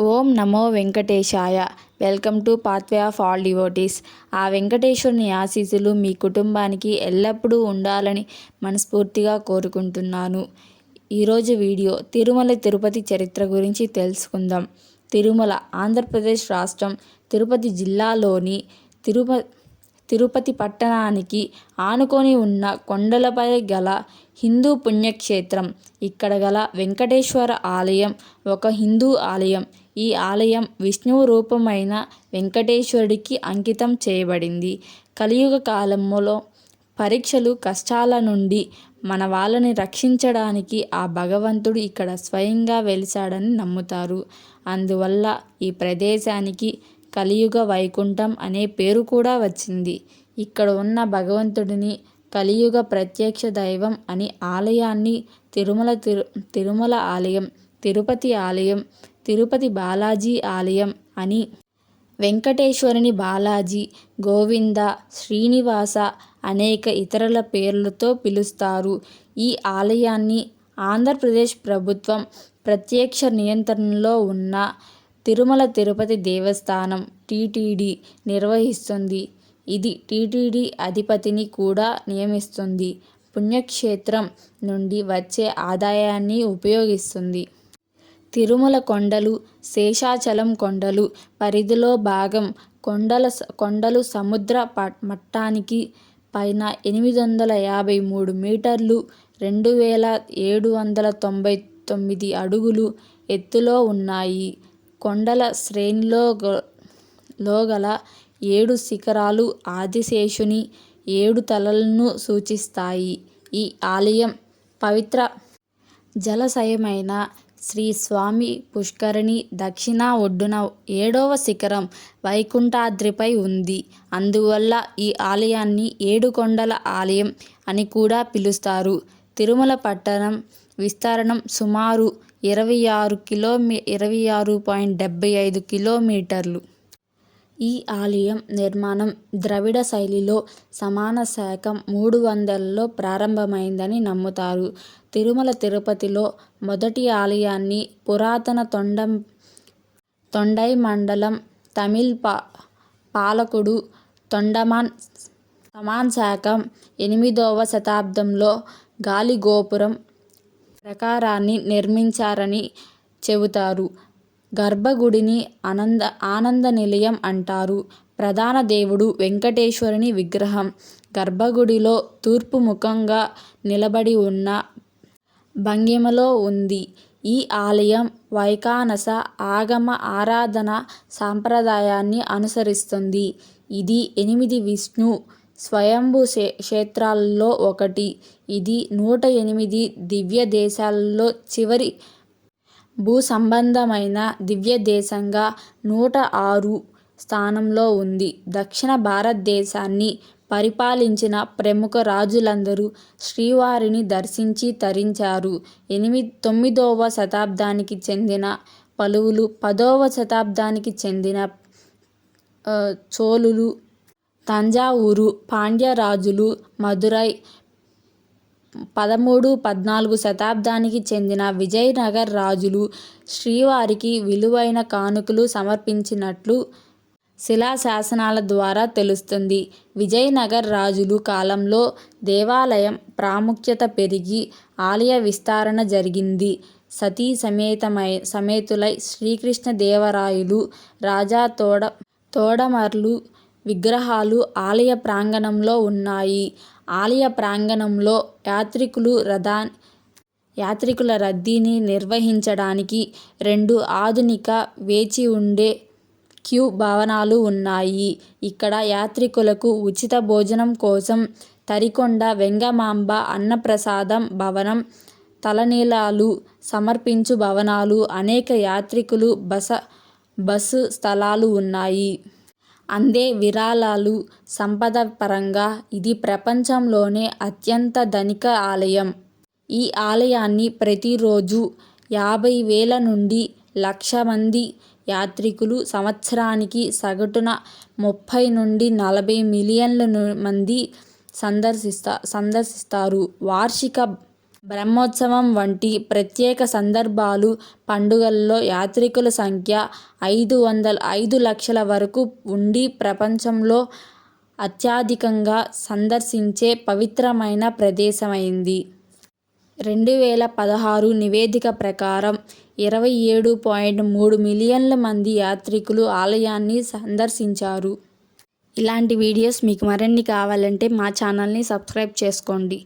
Om Namo Venkatesaya. Welcome to pathway of all devotees. ఆ వెంకటేశ్వరుని ఆశీస్సులు మీ కుటుంబానికి ఎల్లప్పుడూ ఉండాలని మనస్ఫూర్తిగా కోరుకుంటున్నాను. ఈరోజు వీడియో తిరుమల తిరుపతి చరిత్ర గురించి తెలుసుకుందాం. తిరుమల ఆంధ్రప్రదేశ్ రాష్ట్రం తిరుపతి జిల్లాలోని తిరుపతి పట్టణానికి ఆనుకొని ఉన్న కొండలపై గల హిందూ పుణ్యక్షేత్రం. ఇక్కడ గల వెంకటేశ్వర ఆలయం ఒక హిందూ ఆలయం. ఈ ఆలయం విష్ణువు రూపమైన వెంకటేశ్వరుడికి అంకితం చేయబడింది. కలియుగ కాలంలో పరీక్షలు కష్టాల నుండి మన వాళ్ళని రక్షించడానికి ఆ భగవంతుడు ఇక్కడ స్వయంగా వెలిశాడని నమ్ముతారు. అందువల్ల ఈ ప్రదేశానికి కలియుగ వైకుంఠం అనే పేరు కూడా వచ్చింది. ఇక్కడ ఉన్న భగవంతుడిని కలియుగ ప్రత్యక్ష దైవం అని ఆలయాన్ని తిరుమల ఆలయం, తిరుపతి ఆలయం, తిరుపతి బాలాజీ ఆలయం అని, వెంకటేశ్వరుని బాలాజీ, గోవింద, శ్రీనివాస అనేక ఇతరుల పేర్లతో పిలుస్తారు. ఈ ఆలయాన్ని ఆంధ్రప్రదేశ్ ప్రభుత్వం ప్రత్యక్ష నియంత్రణలో ఉన్న తిరుమల తిరుపతి దేవస్థానం టీటీడీ నిర్వహిస్తుంది. ఇది టీటీడీ అధిపతిని కూడా నియమిస్తుంది. పుణ్యక్షేత్రం నుండి వచ్చే ఆదాయాన్ని ఉపయోగిస్తుంది. తిరుమల కొండలు శేషాచలం కొండలు పరిధిలో భాగం. కొండలు సముద్ర మట్టానికి పైన 853 మీటర్లు 2799 అడుగులు ఎత్తులో ఉన్నాయి. కొండల శ్రేణిలో గల 7 శిఖరాలు ఆదిశేషుని 7 తలలను సూచిస్తాయి. ఈ ఆలయం పవిత్ర జలాశయమైన శ్రీ స్వామి పుష్కరిణి దక్షిణ ఒడ్డున 7వ శిఖరం వైకుంఠాద్రిపై ఉంది. అందువల్ల ఈ ఆలయాన్ని 7 కొండల ఆలయం అని కూడా పిలుస్తారు. తిరుమల పట్టణం విస్తీర్ణం సుమారు 26.75 కిలోమీటర్లు. ఈ ఆలయం నిర్మాణం ద్రవిడ శైలిలో సమాన శకం 300లో ప్రారంభమైందని నమ్ముతారు. తిరుమల తిరుపతిలో మొదటి ఆలయాన్ని పురాతన తొండైమండలం తమిళ్ పాలకుడు తొండమాన్ శకం 8వ శతాబ్దంలో గాలిగోపురం ప్రాకారాన్ని నిర్మించారని చెబుతారు. గర్భగుడిని ఆనంద నిలయం అంటారు. ప్రధాన దేవుడు వెంకటేశ్వరుని విగ్రహం గర్భగుడిలో తూర్పు ముఖంగా నిలబడి ఉన్న భంగిమలో ఉంది. ఈ ఆలయం వైఖానస ఆగమ ఆరాధన సాంప్రదాయాన్ని అనుసరిస్తుంది. ఇది 8 విష్ణు స్వయంభూ క్షేత్రాలలో ఒకటి. ఇది 108 దివ్య దేశాలలో చివరి భూసంబంధమైన దివ్య దేశంగా 106 స్థానంలో ఉంది. దక్షిణ భారతదేశాన్ని పరిపాలించిన ప్రముఖ రాజులందరూ శ్రీవారిని దర్శించి తరించారు. 9వ శతాబ్దానికి చెందిన పలువులు, 10వ శతాబ్దానికి చెందిన చోళులు, తంజావూరు పాండ్య రాజులు, మదురై 13-14 శతాబ్దానికి చెందిన విజయనగర రాజులు శ్రీవారికి విలువైన కానుకలు సమర్పించినట్లు శిలాశాసనాల ద్వారా తెలుస్తుంది. విజయనగర రాజుల కాలంలో దేవాలయం ప్రాముఖ్యత పెరిగి ఆలయ విస్తరణ జరిగింది. సతీ సమేతులై శ్రీకృష్ణ దేవరాయలు, రాజా తోడమర్లు విగ్రహాలు ఆలయ ప్రాంగణంలో ఉన్నాయి. ఆలయ ప్రాంగణంలో యాత్రికుల రద్దీని నిర్వహించడానికి 2 ఆధునిక వేచి ఉండే క్యూ భవనాలు ఉన్నాయి. ఇక్కడ యాత్రికులకు ఉచిత భోజనం కోసం తరికొండ వెంగమాంబ అన్నప్రసాదం భవనం, తలనీలాలు సమర్పించు భవనాలు, అనేక యాత్రికులు బస స్థలాలు ఉన్నాయి. అందే విరాళాలు సంపద పరంగా ఇది ప్రపంచంలోనే అత్యంత ధనిక ఆలయం. ఈ ఆలయాన్ని ప్రతిరోజు 50,000 నుండి 1,00,000 మంది యాత్రికులు, సంవత్సరానికి సగటున 30 నుండి 40 మిలియన్ల మంది సందర్శిస్తారు. వార్షిక బ్రహ్మోత్సవం వంటి ప్రత్యేక సందర్భాలు, పండుగల్లో యాత్రికుల సంఖ్య 5 లక్షల వరకు ఉండి ప్రపంచంలో అత్యధికంగా సందర్శించే పవిత్రమైన ప్రదేశమైంది. 2016 నివేదిక ప్రకారం 27.3 మిలియన్ల మంది యాత్రికులు ఆలయాన్ని సందర్శించారు. ఇలాంటి వీడియోస్ మీకు మరిన్ని కావాలంటే మా ఛానల్ని సబ్స్క్రైబ్ చేసుకోండి.